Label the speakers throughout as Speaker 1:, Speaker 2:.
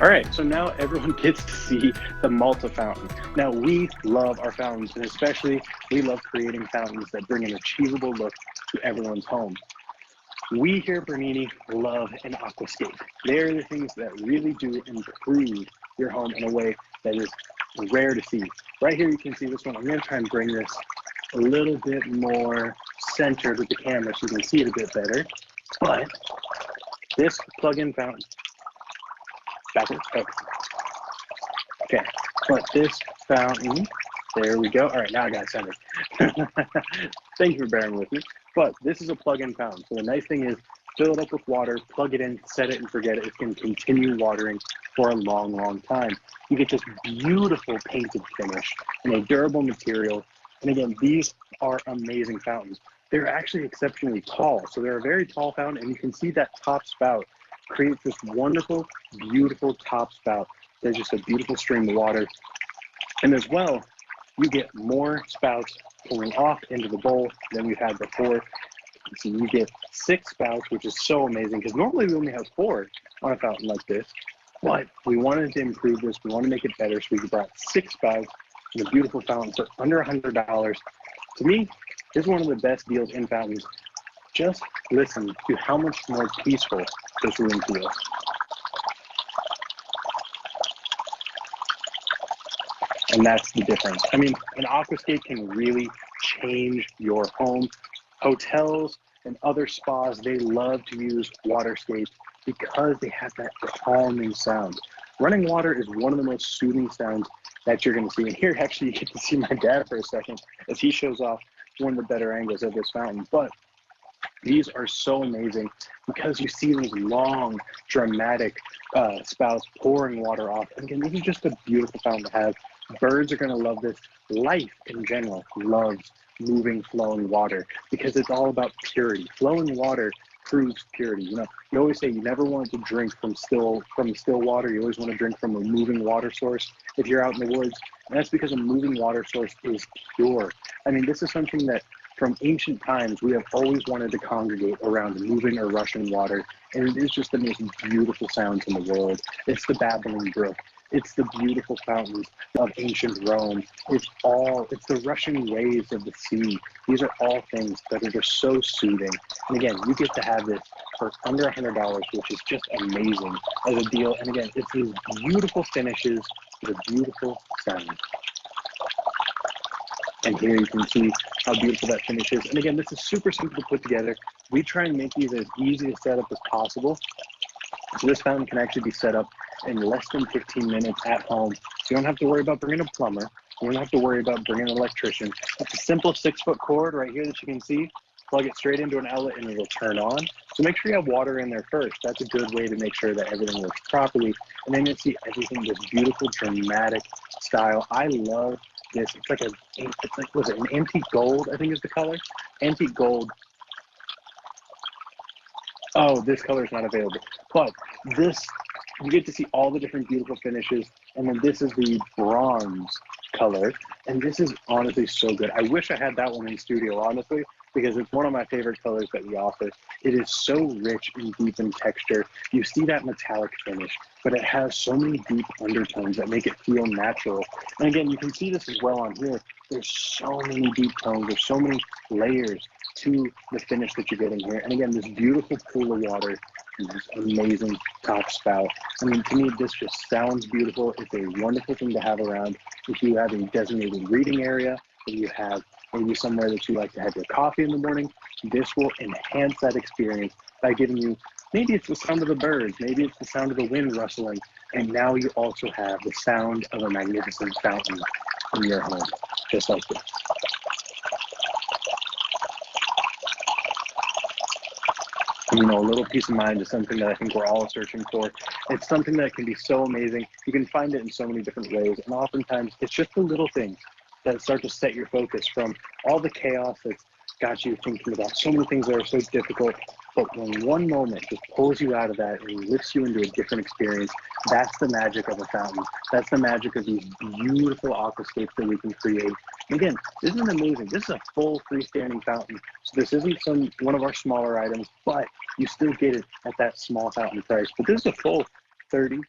Speaker 1: All right, so now everyone gets to see the Malta fountain. Now we love our fountains, and especially we love creating fountains that bring an achievable look to everyone's home. We here at Bernini love an aquascape. They're the things that really do improve your home in a way that is rare to see. Right here you can see this one. I'm gonna try and bring this a little bit more centered with the camera so you can see it a bit better. But this plug-in fountain, backwards, okay. But this fountain, there we go. All right, now I got it centered. Thank you for bearing with me. But this is a plug-in fountain. So the nice thing is, fill it up with water, plug it in, set it and forget it. It can continue watering for a long, long time. You get this beautiful painted finish in a durable material. And again, these are amazing fountains. They're actually exceptionally tall. So they're a very tall fountain, and you can see that top spout creates this wonderful, beautiful top spout. There's just a beautiful stream of water. And as well, you get more spouts pouring off into the bowl than we've had before. So you get 6 spouts, which is so amazing because normally we only have 4 on a fountain like this. But we wanted to improve this. We want to make it better. So we brought 6 spouts and a beautiful fountain for under $100. To me, this is one of the best deals in fountains. Just listen to how much more peaceful this room feels. And that's the difference. I mean, an aquascape can really change your home. Hotels and other spas, they love to use waterscapes because they have that calming sound. Running water is one of the most soothing sounds that you're going to see. And here, actually, you get to see my dad for a second as he shows off one of the better angles of this fountain. But these are so amazing because you see these long, dramatic spouts pouring water off. And again, this is just a beautiful fountain to have. Birds are going to love this. Life in general loves moving, flowing water because it's all about purity. Flowing water proves purity. You know, you always say you never want to drink from still water. You always want to drink from a moving water source if you're out in the woods. And that's because a moving water source is pure. I mean, this is something that from ancient times, we have always wanted to congregate around moving or rushing water. And it is just the most beautiful sounds in the world. It's the babbling brook. It's the beautiful fountains of ancient Rome. It's the rushing waves of the sea. These are all things that are just so soothing. And again, you get to have this for under $100, which is just amazing as a deal. And again, it's these beautiful finishes with a beautiful sound. And here you can see how beautiful that finish is. And again, this is super simple to put together. We try and make these as easy to set up as possible. So this fountain can actually be set up in less than 15 minutes at home. So you don't have to worry about bringing a plumber. You don't have to worry about bringing an electrician. It's a simple 6-foot cord right here that you can see. Plug it straight into an outlet and it'll turn on. So make sure you have water in there first. That's a good way to make sure that everything works properly. And then you'll see everything this beautiful, dramatic style. I love this. Was it an antique gold, I think is the color? Antique gold. Oh, this color is not available. But this, you get to see all the different beautiful finishes. And then this is the bronze color. And this is honestly so good. I wish I had that one in studio, honestly, because it's one of my favorite colors that we offer. It is so rich and deep in texture. You see that metallic finish, but it has so many deep undertones that make it feel natural. And again, you can see this as well on here. There's so many deep tones. There's so many layers to the finish that you're getting here. And again, this beautiful pool of water and this amazing top spout. I mean, to me, this just sounds beautiful. It's a wonderful thing to have around. If you have a designated reading area, if you have maybe somewhere that you like to have your coffee in the morning, this will enhance that experience by giving you, maybe it's the sound of the birds, maybe it's the sound of the wind rustling, and now you also have the sound of a magnificent fountain in your home, just like this. You know, a little peace of mind is something that I think we're all searching for. It's something that can be so amazing. You can find it in so many different ways, and oftentimes it's just the little things that start to set your focus from all the chaos that's got you thinking about so many things that are so difficult. But when one moment just pulls you out of that and lifts you into a different experience, that's the magic of a fountain. That's the magic of these beautiful aquascapes that we can create. And again, this is amazing. This is a full freestanding fountain. So this isn't one of our smaller items, but you still get it at that small fountain price. But this is a full 30,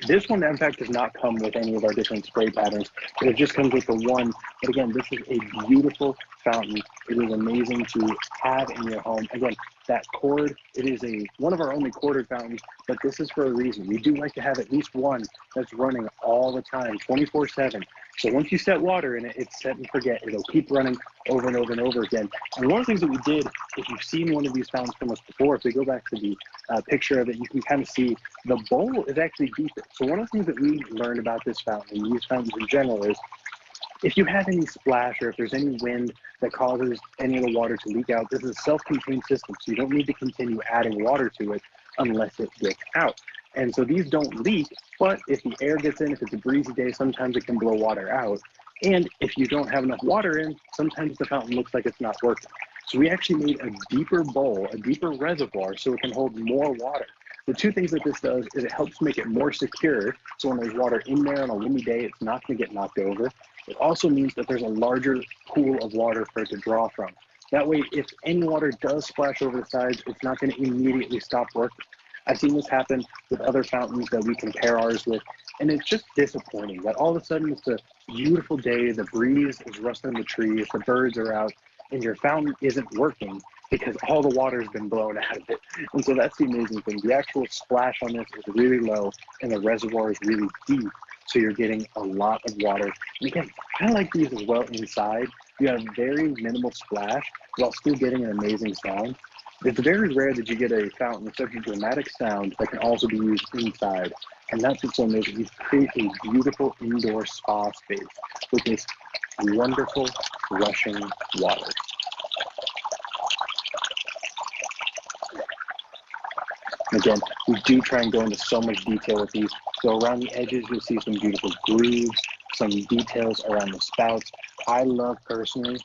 Speaker 1: This one, in fact, does not come with any of our different spray patterns. It just comes with the one. But again, this is a beautiful fountain. It is amazing to have in your home. Again, that cord, it is one of our only corded fountains, but this is for a reason. We do like to have at least one that's running all the time, 24/7. So once you set water in it, it's set and forget. It'll keep running over and over and over again. And one of the things that we did, if you've seen one of these fountains from us before, if we go back to the picture of it, you can kind of see the bowl is actually deeper. So one of the things that we learned about this fountain, and these fountains in general, is if you have any splash or if there's any wind that causes any of the water to leak out, this is a self-contained system, so you don't need to continue adding water to it unless it gets out. And so these don't leak, but if the air gets in, if it's a breezy day, sometimes it can blow water out. And if you don't have enough water in, sometimes the fountain looks like it's not working. So we actually made a deeper bowl, a deeper reservoir, so it can hold more water. The two things that this does is it helps make it more secure. So when there's water in there on a windy day, it's not going to get knocked over. It also means that there's a larger pool of water for it to draw from. That way, if any water does splash over the sides, it's not going to immediately stop working. I've seen this happen with other fountains that we compare ours with, and it's just disappointing that all of a sudden it's a beautiful day, the breeze is rustling the trees, the birds are out, and your fountain isn't working because all the water has been blown out of it. And so that's the amazing thing. The actual splash on this is really low, and the reservoir is really deep, so you're getting a lot of water. And again, I like these as well inside. You have very minimal splash while still getting an amazing sound. It's very rare that you get a fountain with such a dramatic sound that can also be used inside. And that's what's so amazing. You create a beautiful indoor spa space with this wonderful rushing water. Again, we do try and go into so much detail with these. So around the edges, you'll see some beautiful grooves, some details around the spouts. I love personally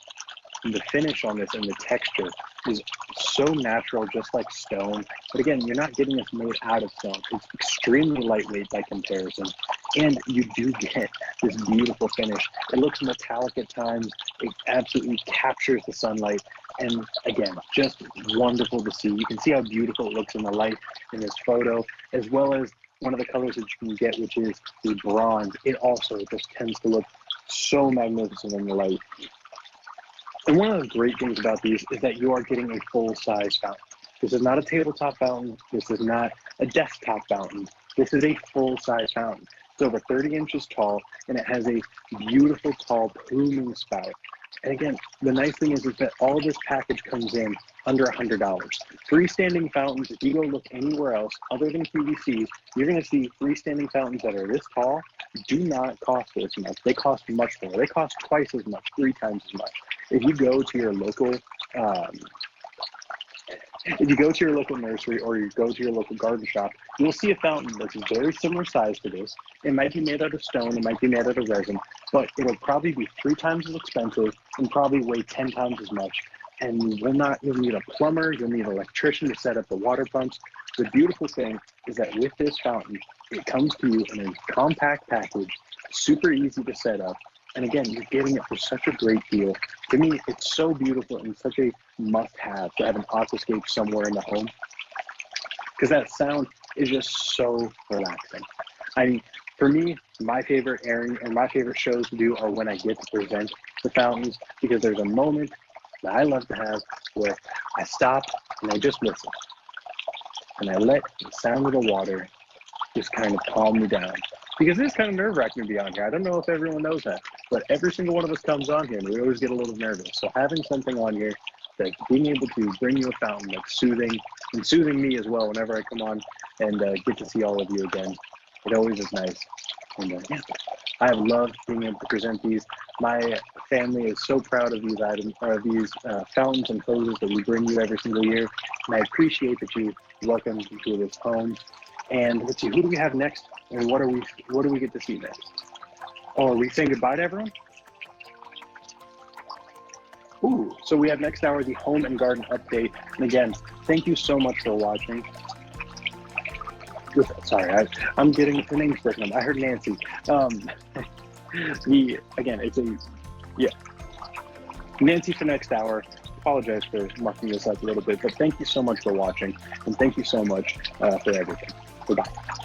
Speaker 1: the finish on this, and the texture is so natural, just like stone. But again, you're not getting this made out of stone. It's extremely lightweight by comparison. And you do get this beautiful finish. It looks metallic at times. It absolutely captures the sunlight. And again, just wonderful to see. You can see how beautiful it looks in the light in this photo, as well as one of the colors that you can get, which is the bronze. It also just tends to look so magnificent in the light. And one of the great things about these is that you are getting a full-size fountain. This is not a tabletop fountain. This is not a desktop fountain. This is a full-size fountain. It's over 30 inches tall, and it has a beautiful, tall, pluming spout. And again, the nice thing is that all this package comes in under $100. Freestanding fountains, if you go look anywhere else other than QVC, you're going to see freestanding fountains that are this tall do not cost this much. They cost much more. They cost twice as much, 3 times as much. If you go to your local nursery or you go to your local garden shop, you'll see a fountain that's very similar size to this. It might be made out of stone, it might be made out of resin, but it'll probably be 3 times as expensive and probably weigh 10 times as much. And you'll need a plumber, you'll need an electrician to set up the water pumps. The beautiful thing is that with this fountain, it comes to you in a compact package, super easy to set up. And again, you're getting it for such a great deal. To me, it's so beautiful and such a must-have to have an aquascape somewhere in the home, because that sound is just so relaxing. I mean, for me, my favorite airing and my favorite shows to do are when I get to present the fountains, because there's a moment that I love to have where I stop and I just listen. And I let the sound of the water just kind of calm me down. Because it is kind of nerve-wracking to be on here. I don't know if everyone knows that, but every single one of us comes on here and we always get a little nervous. So having something on here, that being able to bring you a fountain that's soothing, and soothing me as well whenever I come on and get to see all of you again, it always is nice. And yeah, I have loved being able to present these. My family is so proud of these items, or these fountains and hoses that we bring you every single year. And I appreciate that you welcome me to this home. And let's see, who do we have next? And what do we get to see next? Oh, are we saying goodbye to everyone? Ooh, so we have next hour the home and garden update. And again, thank you so much for watching. Sorry, I'm getting the names breaking up. I heard Nancy. Nancy for next hour. Apologize for marking this up a little bit, but thank you so much for watching, and thank you so much for everything. Goodbye.